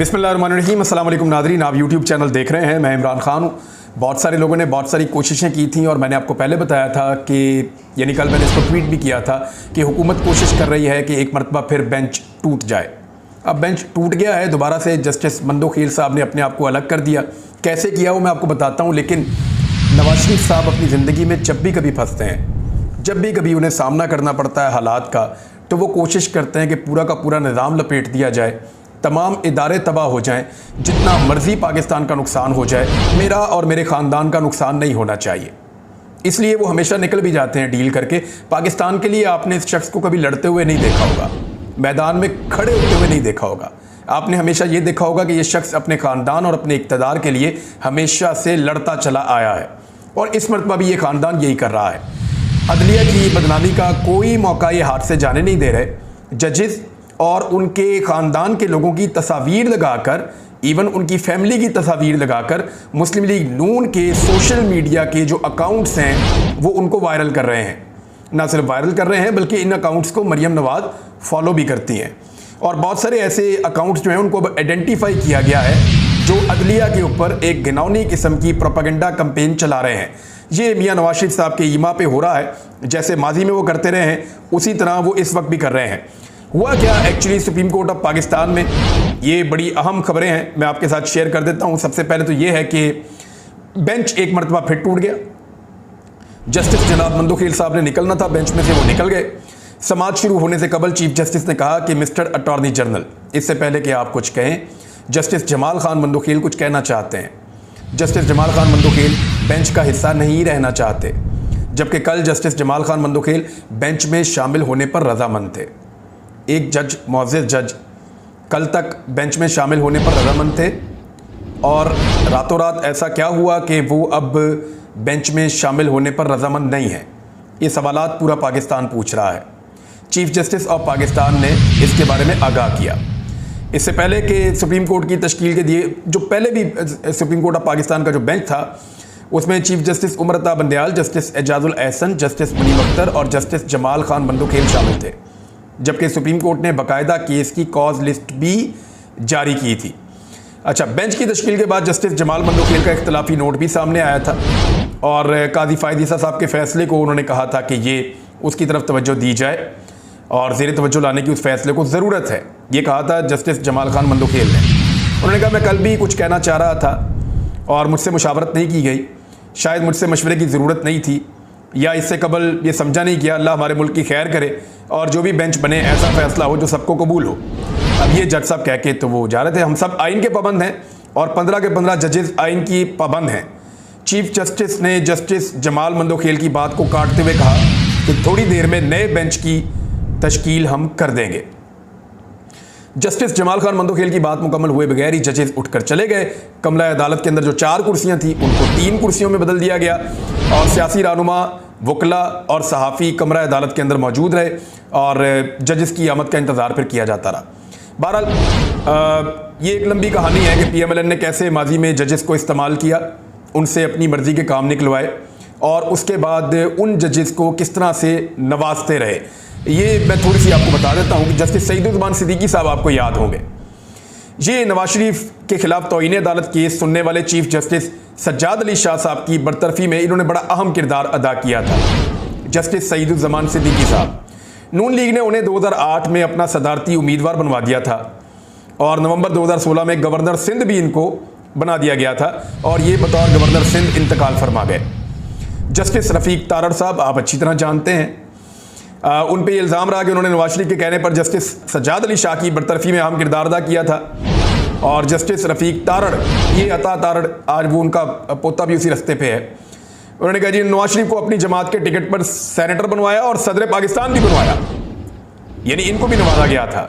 बिस्मिल्लाहिर्रहमानिर्रहीम, अस्सलाम वालेकुम नाज़रीन। आप यूट्यूब चैनल देख रहे हैं, मैं इमरान खान हूँ। बहुत सारे लोगों ने बहुत सारी कोशिशें की थी और मैंने आपको पहले बताया था कि यानी कल मैंने इसको ट्वीट भी किया था कि हुकूमत कोशिश कर रही है कि एक मरतबा फिर बेंच टूट जाए। अब बेंच टूट गया है, दोबारा से जस्टिस मंदोखील साहब ने अपने आप को अलग कर दिया। कैसे किया वो मैं आपको बताता हूँ, लेकिन नवाज शरीफ साहब अपनी ज़िंदगी में जब भी कभी फंसते हैं, जब भी कभी उन्हें सामना करना पड़ता है हालात का, तो वो कोशिश करते हैं कि पूरा का पूरा निज़ाम लपेट दिया जाए, तमाम इदारे तबाह हो जाएं, जितना मर्जी पाकिस्तान का नुकसान हो जाए, मेरा और मेरे ख़ानदान का नुकसान नहीं होना चाहिए। इसलिए वो हमेशा निकल भी जाते हैं डील करके। पाकिस्तान के लिए आपने इस शख्स को कभी लड़ते हुए नहीं देखा होगा, मैदान में खड़े होते हुए नहीं देखा होगा। आपने हमेशा ये देखा होगा कि ये शख्स अपने ख़ानदान और अपने इक़्तिदार के लिए हमेशा से लड़ता चला आया है और इस मरतबा भी ये ख़ानदान यही कर रहा है। अदलिया की बदनामी का कोई मौका ये हाथ से जाने नहीं दे रहे। जजेस और उनके ख़ानदान के लोगों की तस्वीर लगाकर, इवन उनकी फैमिली की तस्वीर लगाकर मुस्लिम लीग नून के सोशल मीडिया के जो अकाउंट्स हैं वो उनको वायरल कर रहे हैं। ना सिर्फ वायरल कर रहे हैं बल्कि इन अकाउंट्स को मरियम नवाज फॉलो भी करती हैं और बहुत सारे ऐसे अकाउंट्स जो हैं उनको अब आइडेंटिफाई किया गया है जो अदलिया के ऊपर एक घिनौनी किस्म की प्रोपेगेंडा कैंपेन चला रहे हैं। ये मियां नवाज शरीफ साहब के ईमा पे हो रहा है, जैसे माजी में वो करते रहे हैं उसी तरह वो इस वक्त भी कर रहे हैं। हुआ क्या actually supreme court of Pakistan में, ये बड़ी अहम खबरें हैं, मैं आपके साथ शेयर कर देता हूं। सबसे पहले तो ये है कि बेंच एक मरतबा फिर टूट गया। जस्टिस जनाब मंदोखील साहब ने निकलना था बेंच में से, वो निकल गए। समाज शुरू होने से कबल चीफ जस्टिस ने कहा कि मिस्टर अटॉर्नी जनरल, इससे पहले कि आप कुछ कहें, जस्टिस जमाल खान मंदोखील कुछ कहना चाहते हैं। जस्टिस जमाल खान मंदोखील बेंच का हिस्सा नहीं रहना चाहते, जबकि कल जस्टिस जमाल खान मंदोखील बेंच में शामिल होने पर रजामंद थे। एक जज, मुअज़्ज़ज़ जज, कल तक बेंच में शामिल होने पर रजामंद थे और रातों रात ऐसा क्या हुआ कि वो अब बेंच में शामिल होने पर रजामंद नहीं है। ये सवालात पूरा पाकिस्तान पूछ रहा है। चीफ जस्टिस ऑफ पाकिस्तान ने इसके बारे में आगाह किया। इससे पहले कि सुप्रीम कोर्ट की तश्कील के दिए, जो पहले भी सुप्रीम कोर्ट ऑफ पाकिस्तान का जो बेंच था उसमें chief justice Umar Ata Bandial, justice Ejazul Ehsan, justice Munib Akhtar और जस्टिस जमाल खान मंदोखील शामिल थे, जबकि सुप्रीम कोर्ट ने बाकायदा केस की कॉज लिस्ट भी जारी की थी। अच्छा, बेंच की तश्कील के बाद जस्टिस जमाल मंदोखील का इख्तलाफी नोट भी सामने आया था और काजी फ़ायद ईसा साहब के फैसले को उन्होंने कहा था कि ये उसकी तरफ तवज्जो दी जाए और ज़ेर तवज्जो लाने की उस फैसले को ज़रूरत है, ये कहा था जस्टिस जमाल खान मंदोखील ने। उन्होंने कहा मैं कल भी कुछ कहना चाह रहा था और मुझसे मुशावरत नहीं की गई, शायद मुझसे मशवरे की ज़रूरत नहीं थी या इससे कबल ये समझा नहीं किया। अल्लाह हमारे मुल्क की खैर करे और जो भी बेंच बने ऐसा फैसला हो जो सबको कबूल हो। अब ये जज साहब कह के तो वो जा रहे थे, हम सब आइन के पाबंद हैं और 15 के 15 जजेस आइन की पाबंद हैं। चीफ जस्टिस ने जस्टिस जमाल मंदोखील की बात को काटते हुए कहा कि थोड़ी देर में नए बेंच की तश्कील हम कर देंगे। जस्टिस जमाल खान मंदोखील की बात मुकम्मल हुए बगैर ही जजेस उठकर चले गए। कमला अदालत के अंदर जो 4 कुर्सियां थी उनको 3 कुर्सियों में बदल दिया गया और सियासी रहनुमा, वकला और सहाफ़ी कमरा अदालत के अंदर मौजूद रहे और जजेस की आमद का इंतज़ार फिर किया जाता रहा। बहरहाल ये एक लंबी कहानी है कि PMLN ने कैसे माजी में जजेस को इस्तेमाल किया, उनसे अपनी मर्ज़ी के काम निकलवाए और उसके बाद उन जजेस को किस तरह से नवाजते रहे। ये मैं थोड़ी सी आपको बता देता हूँ कि जस्टिस सईदुज़्ज़मान सिद्दीकी साहब आपको याद होंगे, ये नवाज शरीफ के खिलाफ तौहीन अदालत केस सुनने वाले चीफ जस्टिस सज्जाद अली शाह साहब की बरतरफी में इन्होंने बड़ा अहम किरदार अदा किया था। जस्टिस सईदुज़्ज़मान सिद्दीकी साहब, नून लीग ने उन्हें 2008 में अपना सदारती उम्मीदवार बनवा दिया था और नवंबर 2016 में गवर्नर सिंध भी इनको बना दिया गया था और ये बतौर गवर्नर सिंध इंतकाल फरमा गए। जस्टिस रफ़ीक तारड़ साहब आप अच्छी तरह जानते हैं, उन पे इल्ज़ाम रहा कि उन्होंने नवाज शरीफ के कहने पर जस्टिस सज्जाद अली शाह की बरतरफी में अहम किरदार अदा किया था और जस्टिस रफ़ीक तारड़, ये अता तारड़, आज वो उनका पोता भी उसी रास्ते पे है, उन्होंने कहा जी नवाज शरीफ को अपनी जमात के टिकट पर सेनेटर बनवाया और सदर पाकिस्तान भी बनवाया, यानी इनको भी नवाजा गया था।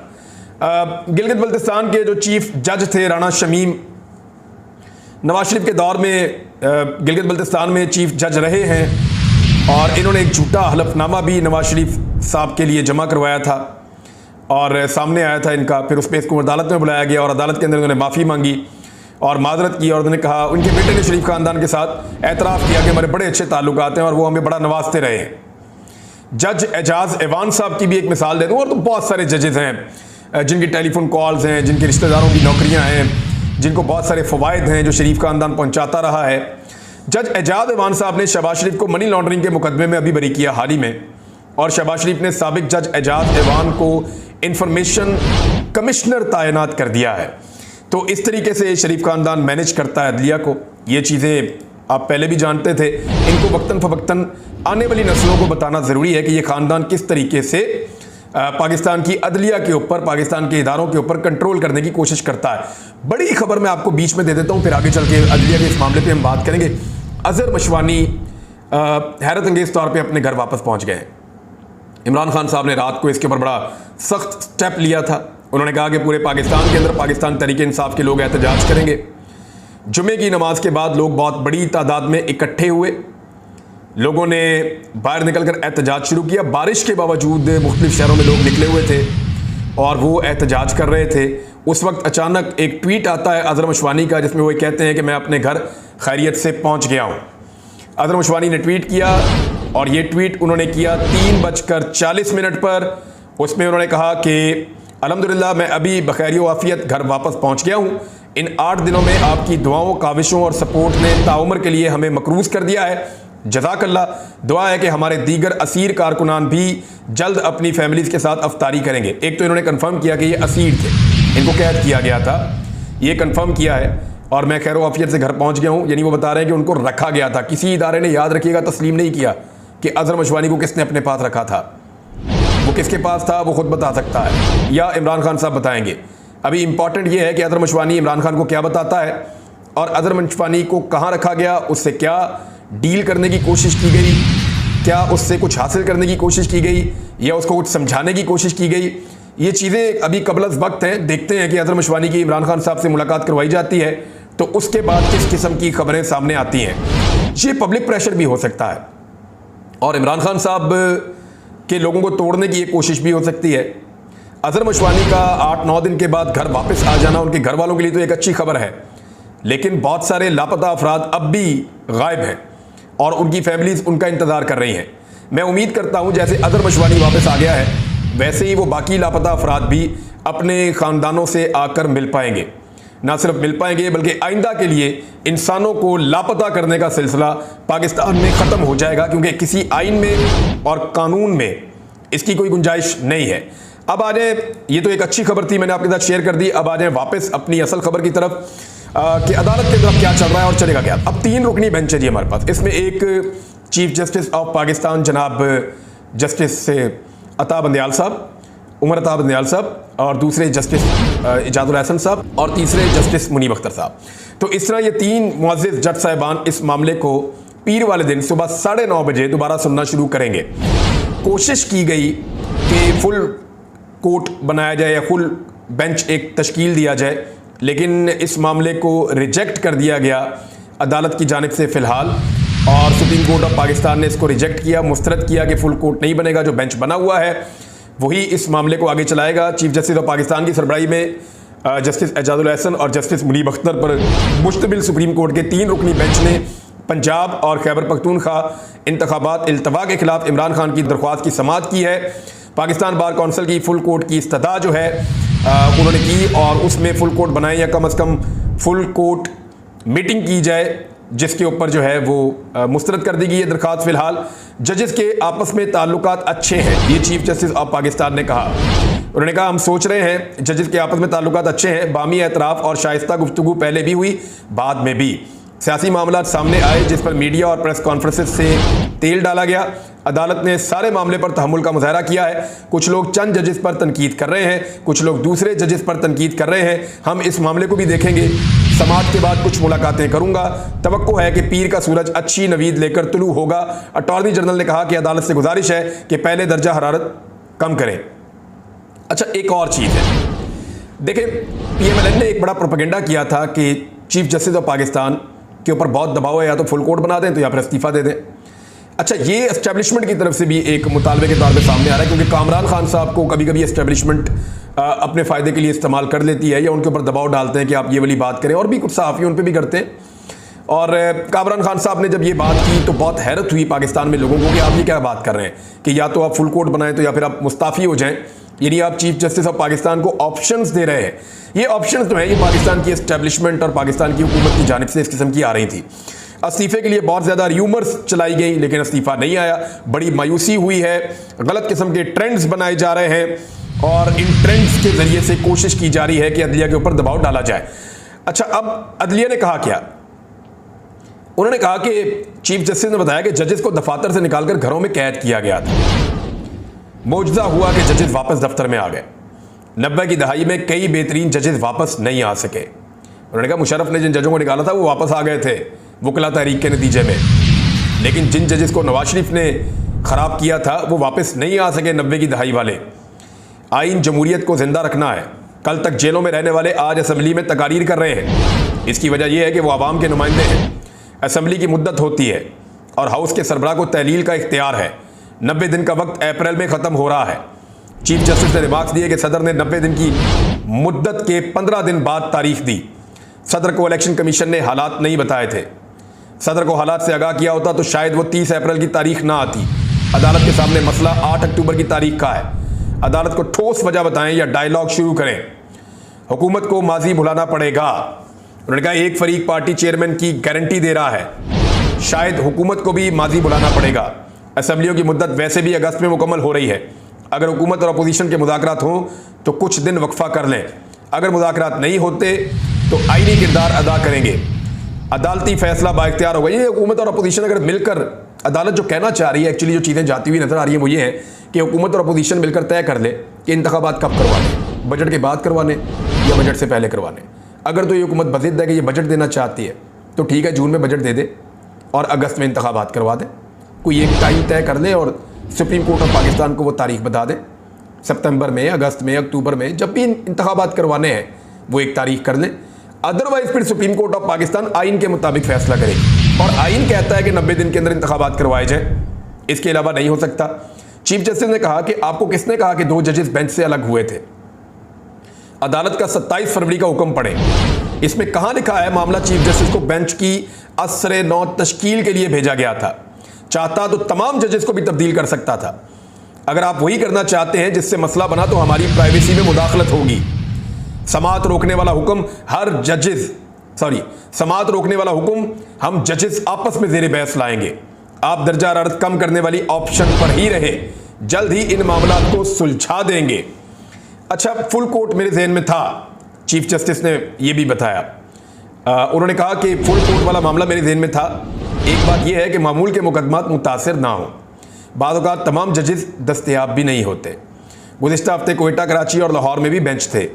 गिलगित बल्तिस्तान के जो चीफ जज थे राणा शमीम, नवाज शरीफ के दौर में गिलगित बल्तिस्तान में चीफ जज रहे हैं और इन्होंने एक झूठा हलफनामा भी नवाज शरीफ साहब के लिए जमा करवाया था और सामने आया था इनका। फिर उस पर इसको अदालत में बुलाया गया और अदालत के अंदर उन्होंने माफ़ी मांगी और माजरत की और उन्होंने कहा, उनके बेटे ने शरीफ ख़ानदान के साथ एतराफ़ किया कि हमारे बड़े अच्छे ताल्लुकात हैं और वो हमें बड़ा नवाजते रहे हैं। जज एजाज एवान साहब की भी एक मिसाल दे दूँ और तो बहुत सारे जजेस हैं जिनकी टेलीफोन कॉल्स हैं, जिनके रिश्तेदारों की नौकरियां हैं, जिनको बहुत सारे फ़वाइद हैं जो शरीफ ख़ानदान पहुंचाता रहा है। जज एजाज ऐवान साहब ने शहबाज शरीफ को मनी लॉन्ड्रिंग के मुकदमे में अभी बरी किया हाल ही में, और शहबाज शरीफ ने साबिक जज एजाज ऐवान को इंफॉर्मेशन कमिश्नर तैनात कर दिया है। तो इस तरीके से शरीफ ख़ानदान मैनेज करता है अदलिया को। ये चीज़ें आप पहले भी जानते थे। इनको वक्तन फ़वक्तन आने वाली नस्लों को बताना ज़रूरी है कि ये ख़ानदान किस तरीके से पाकिस्तान की अदलिया के ऊपर, पाकिस्तान के इदारों के ऊपर कंट्रोल करने की कोशिश करता है। बड़ी खबर मैं आपको बीच में दे देता हूँ, फिर आगे चल के अदलिया के इस मामले पे हम बात करेंगे। अजहर मशवानी हैरत अंगेज़ तौर पे अपने घर वापस पहुँच गए हैं। इमरान खान साहब ने रात को इसके ऊपर बड़ा सख्त स्टेप लिया था। उन्होंने कहा कि पूरे पाकिस्तान के अंदर पाकिस्तान तहरीक इंसाफ के लोग एहतजाज करेंगे। जुमे की नमाज के बाद लोग बहुत बड़ी तादाद में इकट्ठे हुए। लोगों ने बाहर निकलकर एहतजाज शुरू किया। बारिश के बावजूद मुख्तलिफ शहरों में लोग निकले हुए थे और वो एहतजाज कर रहे थे। उस वक्त अचानक एक ट्वीट आता है अजहर मशवानी का, जिसमें वो कहते हैं कि मैं अपने घर खैरियत से पहुंच गया हूं। अजहर मशवानी ने ट्वीट किया और ये ट्वीट उन्होंने किया 3:40 पर। उसमें उन्होंने कहा कि अल्हम्दुलिल्लाह मैं अभी बखैर आफियत घर वापस पहुंच गया हूँ। इन 8 दिनों में आपकी दुआओं, काविशों और सपोर्ट ने ताउम्र के लिए हमें मकरूज़ कर दिया है। जज़ाकल्लाह। दुआ है कि हमारे दीगर असीर कारकुनान भी जल्द अपनी फैमिलीज़ के साथ अफ्तारी करेंगे। एक तो इन्होंने कंफर्म किया कि ये असीर थे, इनको कैद किया गया था, ये कंफर्म किया है और मैं खैर आफियत से घर पहुंच गया हूं। यानी वो बता रहे हैं कि उनको रखा गया था। किसी इदारे ने, याद रखिएगा, तस्लीम नहीं किया कि अजहर मशवानी को किसने अपने पास रखा था। वो किसके पास था वो खुद बता सकता है या इमरान खान साहब बताएंगे। अभी इंपॉर्टेंट ये है कि अजहर मशवानी इमरान खान को क्या बताता है और अजहर मशवानी को कहाँ रखा गया, उससे क्या डील करने की कोशिश की गई, क्या उससे कुछ हासिल करने की कोशिश की गई या उसको कुछ समझाने की कोशिश की गई। ये चीज़ें अभी कबल वक्त हैं। देखते हैं कि अजहर मशवानी की इमरान खान साहब से मुलाकात करवाई जाती है तो उसके बाद किस किस्म की खबरें सामने आती हैं। ये पब्लिक प्रेशर भी हो सकता है और इमरान खान साहब के लोगों को तोड़ने की ये कोशिश भी हो सकती है। अजहर मशवानी का 8-9 दिन के बाद घर वापस आ जाना उनके घर वालों के लिए तो एक अच्छी खबर है, लेकिन बहुत सारे लापता अफराद अब भी गायब हैं और उनकी फैमिलीज उनका इंतज़ार कर रही हैं। मैं उम्मीद करता हूं जैसे अजहर मशवानी वापस आ गया है वैसे ही वो बाकी लापता अफराद भी अपने ख़ानदानों से आकर मिल पाएंगे। ना सिर्फ मिल पाएंगे बल्कि आइंदा के लिए इंसानों को लापता करने का सिलसिला पाकिस्तान में ख़त्म हो जाएगा, क्योंकि किसी आइन में और कानून में इसकी कोई गुंजाइश नहीं है। अब आ जाए, ये तो एक अच्छी खबर थी, मैंने आपके साथ शेयर कर दी। अब आ जाए वापस अपनी असल खबर की तरफ कि अदालत के तरफ क्या चल रहा है और चलेगा क्या। अब 3 रुकनी बेंच है जी हमारे पास। इसमें एक चीफ जस्टिस ऑफ पाकिस्तान जनाब जस्टिस अता बंदयाल साहब, उमर अता बंदयाल साहब, और दूसरे जस्टिस इजाजुल हसन साहब, और तीसरे जस्टिस मुनीब अख्तर साहब। तो इस तरह ये 3 मुअज़्ज़िज़ जज साहिबान इस मामले को पीर वाले दिन सुबह 9:30 बजे दोबारा सुनना शुरू करेंगे। कोशिश की गई कि फुल कोर्ट बनाया जाए या फुल बेंच एक तश्कील दिया जाए, लेकिन इस मामले को रिजेक्ट कर दिया गया अदालत की जानिब से फ़िलहाल, और सुप्रीम कोर्ट ऑफ पाकिस्तान ने इसको रिजेक्ट किया, मुस्तरद किया कि फुल कोर्ट नहीं बनेगा। जो बेंच बना हुआ है वही इस मामले को आगे चलाएगा। चीफ जस्टिस ऑफ पाकिस्तान की सरबराही में जस्टिस एजाजुल हसन और जस्टिस मुनीब अख्तर पर मुश्तमिल सुप्रीम कोर्ट के 3 रुकनी बेंच ने पंजाब और खैबर पख्तूनख्वा इंतखाबात इल्तवा के खिलाफ इमरान खान की दरख्वास्त की समाअत की है। पाकिस्तान बार कौंसिल की फुल कोर्ट की इस्तदा जो है उन्होंने की, और उसमें फुल कोर्ट बनाए या कम अज़ कम फुल कोर्ट मीटिंग की जाए, जिसके ऊपर जो है वो मुस्तरद कर दी गई है दरख्वास्त। फ़िलहाल जजेस के आपस में ताल्लुकात अच्छे हैं, ये चीफ जस्टिस ऑफ पाकिस्तान ने कहा। उन्होंने कहा हम सोच रहे हैं जजेस के आपस में ताल्लुकात अच्छे हैं, बामी एतराफ़ और शाइस्ता गुफ्तगू पहले भी हुई, बाद में भी सियासी मामला सामने आए जिस पर मीडिया और प्रेस कॉन्फ्रेंसेस से तेल डाला गया। अदालत ने सारे मामले पर तहम्मुल का मुजाहरा किया है। कुछ लोग चंद जजेस पर तनकीद कर रहे हैं, कुछ लोग दूसरे जजेस पर तनकीद कर रहे हैं। हम इस मामले को भी देखेंगे। समाअत के बाद कुछ मुलाकातें करूंगा। तवक्को है कि पीर का सूरज अच्छी नवीद लेकर तुलू होगा। अटॉर्नी जनरल ने कहा कि अदालत से गुजारिश है कि पहले दर्जा हरारत कम करें। अच्छा, एक और चीज़ है, देखें, PMLN ने एक बड़ा प्रोपेगेंडा किया था कि चीफ जस्टिस ऑफ पाकिस्तान के ऊपर बहुत दबाव है, या तो फुल कोर्ट बना दें तो या फिर इस्तीफ़ा दे दें। अच्छा, ये एस्टेब्लिशमेंट की तरफ से भी एक मुतालबे के तौर पे सामने आ रहा है, क्योंकि कामरान खान साहब को कभी कभी एस्टेब्लिशमेंट अपने फ़ायदे के लिए इस्तेमाल कर लेती है या उनके ऊपर दबाव डालते हैं कि आप ये वाली बात करें, और भी कुछ सहाफ़ी उन पर भी करते हैं। और कामरान खान साहब ने जब ये बात की तो बहुत हैरत हुई पाकिस्तान में लोगों को कि आप ये क्या बात कर रहे हैं कि या तो आप फुल कोर्ट बनाएं तो या फिर आप मुस्ताफ़ी हो जाएं, यानी आप चीफ जस्टिस ऑफ पाकिस्तान को ऑप्शंस दे रहे हैं। ये ऑप्शंस जो है ये पाकिस्तान की एस्टेब्लिशमेंट और पाकिस्तान की हुकूमत की जानिब से इस किस्म की आ रही थी। इस्तीफे के लिए बहुत ज़्यादा र्यूमर्स चलाई गई लेकिन इस्तीफा नहीं आया, बड़ी मायूसी हुई है, गलत किस्म के ट्रेंड्स बनाए जा रहे हैं और इन ट्रेंड्स के ज़रिए से कोशिश की जा रही है कि अदलिया के ऊपर दबाव डाला जाए। अच्छा, अब अदलिया ने कहा क्या? उन्होंने कहा कि चीफ जस्टिस ने बताया कि जजेस को दफातर से निकालकर घरों में कैद किया गया था। मौजूदा हुआ कि जजेस वापस दफ्तर में आ गए। 90 की दहाई में कई बेहतरीन जजेस वापस नहीं आ सके। उन्होंने कहा मुशर्रफ ने जिन जजों को निकाला था वो वापस आ गए थे वकला तहरीक के नतीजे में, लेकिन जिन जजेस को नवाज शरीफ ने ख़राब किया था वो वापस नहीं आ सके 90 की दहाई वाले। आइन जमहूरियत को ज़िंदा रखना है। कल तक जेलों में रहने वाले आज असम्बली में तकारीर कर रहे हैं। इसकी वजह यह है कि वो आवाम के नुमाइंदे हैं। असम्बली की मुद्दत होती है और हाउस के सरबराह को तहलील का इख्तियार है। 90 दिन का वक्त अप्रैल में ख़त्म हो रहा है। चीफ जस्टिस ने रिमार्क्स दिए कि सदर ने 90 दिन की मुद्दत के 15 दिन बाद तारीख दी। सदर को इलेक्शन कमीशन ने हालात नहीं बताए थे। सदर को हालात से आगाह किया होता तो शायद वो 30 अप्रैल की तारीख ना आती। अदालत के सामने मसला 8 अक्टूबर की तारीख का है। अदालत को ठोस वजह बताएं या डायलॉग शुरू करें। हुकूमत को माजी भुलाना पड़ेगा। उन्होंने कहा एक फरीक पार्टी चेयरमैन की गारंटी दे रहा है, शायद हुकूमत को भी माजी भुलाना पड़ेगा। असम्बलियों की मुद्दत वैसे भी अगस्त में मुकम्मल हो रही है। अगर हुकूमत और अपोजिशन के मुज़ाकरात हों तो कुछ दिन वक्फा कर लें। अगर मुज़ाकरात नहीं होते तो आईनी किरदार अदा करेंगे। अदालती फैसला बाइख्तियार होगा। ये हुकूमत और अपोजिशन अगर मिलकर, अदालत जो कहना चाह रही है, एक्चुअली जो चीज़ें जाती हुई नजर आ रही हैं वो ये है कि हुकूमत और अपोजिशन मिलकर तय कर ले कि इंतखाबात कब करवाने, बजट के बाद करवाने या बजट से पहले करवाने। अगर तो ये हुकूमत बज़िद है कि ये बजट देना चाहती है तो ठीक है, जून में बजट दे दे और अगस्त में इंतखाबात करवा दे। कोई एक टाइम तय कर ले और सुप्रीम कोर्ट ऑफ पाकिस्तान को वो तारीख बता दे, सितंबर में, अगस्त में, अक्टूबर में, जब भी इंतखाबात करवाने हैं वो एक तारीख कर लें। अदरवाइज फिर सुप्रीम कोर्ट ऑफ पाकिस्तान आइन के मुताबिक फैसला करेगी और आइन कहता है कि 90 दिन के अंदर इंतखाबात करवाए जाए, इसके अलावा नहीं हो सकता। चीफ जस्टिस ने कहा कि आपको किसने कहा कि 2 जजेस बेंच से अलग हुए थे? अदालत का 27 फरवरी का हुक्म पढ़े, इसमें कहां लिखा है मामला चीफ जस्टिस को बेंच की असरे 9 तश्कील के लिए भेजा गया था। चाहता तो तमाम जजेस को भी तब्दील कर सकता था। अगर आप वही करना चाहते हैं जिससे मसला बना तो हमारी प्राइवेसी में मुदाखलत होगी। समाअत रोकने वाला हुक्म समाअत रोकने वाला हुक्म हम जजेस आपस में ज़ेरे बहस लाएंगे। आप दर्जा हरारत कम करने वाली ऑप्शन पर ही रहे, जल्द ही इन मामलात को सुलझा देंगे। अच्छा, फुल कोर्ट मेरे जहन में था, चीफ जस्टिस ने यह भी बताया। उन्होंने कहा कि फुल कोर्ट वाला मामला मेरे जहन में था। एक बात यह है कि मामूल के मुकदमात मुतासिर ना हो, बाद औक़ात तमाम जजेस दस्तयाब भी नहीं होते। गुज़िश्ता हफ्ते कोयटा, कराची और लाहौर में भी बेंच थे।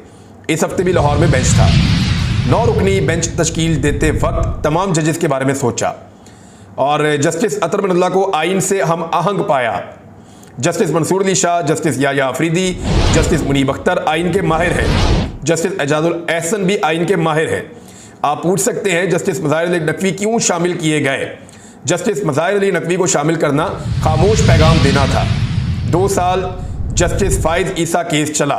इस हफ्ते भी लाहौर में बेंच था। 9 रुकनी बेंच तश्कील देते वक्त तमाम जजेस के बारे में सोचा और जस्टिस अतर मनल्ला को आइन से हम आहंग पाया। Justice Mansoor Ali Shah, justice Yahya Afridi, justice Munib Akhtar आइन के माहिर हैं। जस्टिस एजाजुल एहसन भी आइन के माहिर हैं। आप पूछ सकते हैं जस्टिस मज़ाहिर अली नकवी क्यों शामिल किए गए? जस्टिस मज़ाहिर अली नकवी को शामिल करना खामोश पैगाम देना था। 2 साल जस्टिस फ़ाइज़ ईसा केस चला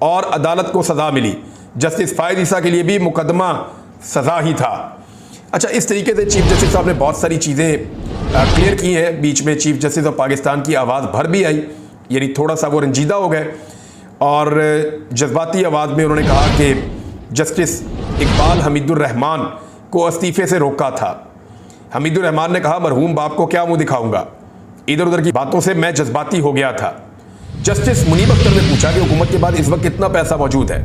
और अदालत को सज़ा मिली। जस्टिस फ़ाइज़ ईसा के लिए भी मुकदमा सज़ा ही था। अच्छा, इस तरीके से चीफ जस्टिस साहब ने बहुत सारी चीज़ें क्लियर की हैं। बीच में चीफ जस्टिस ऑफ पाकिस्तान की आवाज़ भर भी आई, यानी थोड़ा सा वो रंजीदा हो गए और जज्बाती आवाज़ में उन्होंने कहा कि जस्टिस इकबाल हमीदुर रहमान को इस्तीफ़े से रोका था। हमीदुर रहमान ने कहा मरहूम बाप को क्या मुँह दिखाऊंगा, इधर उधर की बातों से मैं जज्बाती हो गया था। जस्टिस मुनीब अख्तर ने पूछा कि हुकूमत के पास इस वक्त कितना पैसा मौजूद है।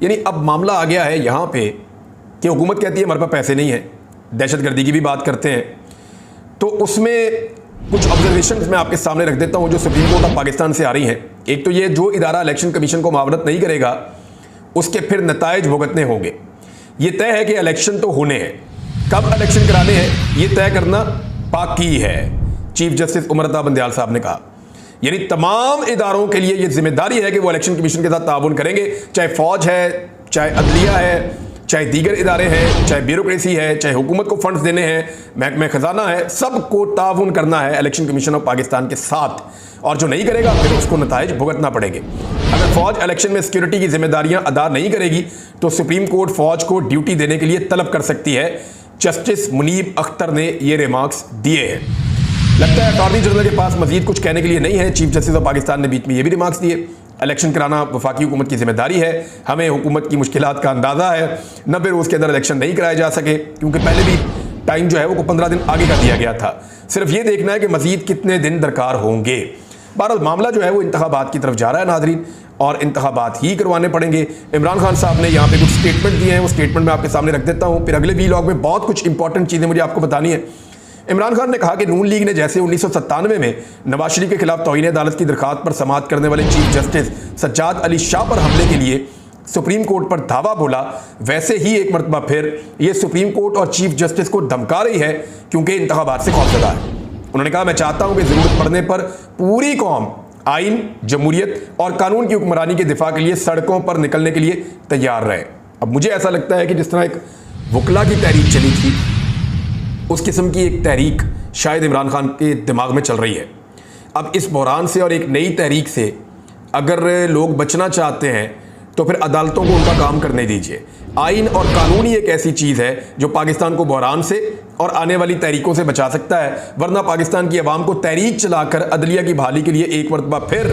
यानी अब मामला आ गया है यहाँ पे कि हुकूमत कहती है हमारे पास पैसे नहीं है, दहशतगर्दी की भी बात करते हैं। तो उसमें कुछ ऑब्जर्वेशंस मैं आपके सामने रख देता हूँ जो सुप्रीम कोर्ट ऑफ पाकिस्तान से आ रही हैं। एक तो ये, जो इदारा इलेक्शन कमीशन को मावनत नहीं करेगा उसके फिर नताइज भुगतने होंगे। ये तय है कि इलेक्शन तो होने हैं, कब इलेक्शन कराने हैं ये तय करना बाकी है, चीफ जस्टिस उमर अता बंदयाल साहब ने कहा। यानी तमाम इदारों के लिए ये जिम्मेदारी है कि वो इलेक्शन कमीशन के साथ ताउन करेंगे, चाहे फौज है, चाहे अदलिया है, चाहे दीगर इदारे हैं, चाहे ब्यूरोक्रेसी है, चाहे हुकूमत को फंड्स देने हैं, महकमा खजाना है, सबको ताउन करना है इलेक्शन कमीशन ऑफ पाकिस्तान के साथ। और जो नहीं करेगा फिर उसको नताइज भुगतना पड़ेंगे। अगर फौज इलेक्शन में सिक्योरिटी की जिम्मेदारियां अदा नहीं करेगी तो सुप्रीम कोर्ट फौज को ड्यूटी देने के लिए तलब कर सकती है। जस्टिस मुनीब अख्तर ने ये रिमार्क्स दिए हैं। लगता है अटॉर्नी जनरल के पास मजीद कुछ कहने के लिए नहीं है। चीफ जस्टिस ऑफ पाकिस्तान ने बीच में ये भी रिमार्क्स दिए, इलेक्शन कराना वफाकी हुकूमत की जिम्मेदारी है, हमें हुकूमत की मुश्किलात का अंदाज़ा है, 90 रोज़ के अंदर इलेक्शन नहीं कराए जा सके क्योंकि पहले भी टाइम जो है वो 15 दिन आगे का दिया गया था। सिर्फ ये देखना है कि मजीद कितने दिन दरकार होंगे। बहरहाल मामला जो है वो इंतखाबात की तरफ जा रहा है नाज़रीन, और इंतखाबात ही करवाने पड़ेंगे। इमरान खान साहब ने यहाँ पे कुछ स्टेटमेंट दिए हैं, वो स्टेटमेंट मैं आपके सामने रख देता हूँ, फिर अगले व्लॉग में बहुत कुछ इंपॉर्टेंट चीज़ें मुझे आपको बतानी है। इमरान खान ने कहा कि नून लीग ने जैसे 1997 में नवाज शरीफ के खिलाफ तौहीन अदालत की दरखास्त पर समाअत करने वाले चीफ जस्टिस सज्जाद अली शाह पर हमले के लिए सुप्रीम कोर्ट पर धावा बोला, वैसे ही एक मरतबा फिर ये सुप्रीम कोर्ट और चीफ जस्टिस को धमका रही है क्योंकि इंतखाबात से खौफजदा है। उन्होंने कहा, मैं चाहता हूं कि जरूरत पड़ने पर पूरी कौम आइन, जमहूरियत और कानून की हुक्मरानी के दिफा के लिए सड़कों पर निकलने के लिए तैयार रहे। अब मुझे ऐसा लगता है कि जिस तरह एक वकला की तहरीक चली थी, उस किस्म की एक तहरीक शायद इमरान खान के दिमाग में चल रही है। अब इस बहरान से और एक नई तहरीक से अगर लोग बचना चाहते हैं तो फिर अदालतों को उनका काम करने दीजिए। आइन और कानून ही एक ऐसी चीज़ है जो पाकिस्तान को बहरान से और आने वाली तहरीकों से बचा सकता है, वरना पाकिस्तान की आवाम को तहरीक चलाकर अदलिया की बहाली के लिए एक मरतबा फिर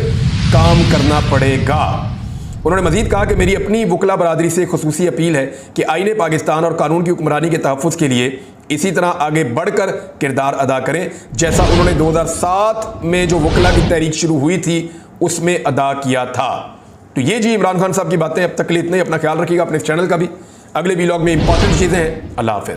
काम करना पड़ेगा। उन्होंने मजीद कहा कि मेरी अपनी वकला बरादरी से खुसूसी अपील है कि आईने पाकिस्तान और कानून की हुक्मरानी के तहफ़्फ़ुज़ के लिए इसी तरह आगे बढ़कर किरदार अदा करें जैसा उन्होंने 2007 में जो वकला की तहरीक शुरू हुई थी उसमें अदा किया था। तो ये जी इमरान खान साहब की बातें। अब तक के लिए इतने ही। अपना ख्याल रखिएगा, अपने इस चैनल का भी। अगले व्लॉग में इंपॉर्टेंट चीज़ें हैं। अल्लाह हाफ़िज़।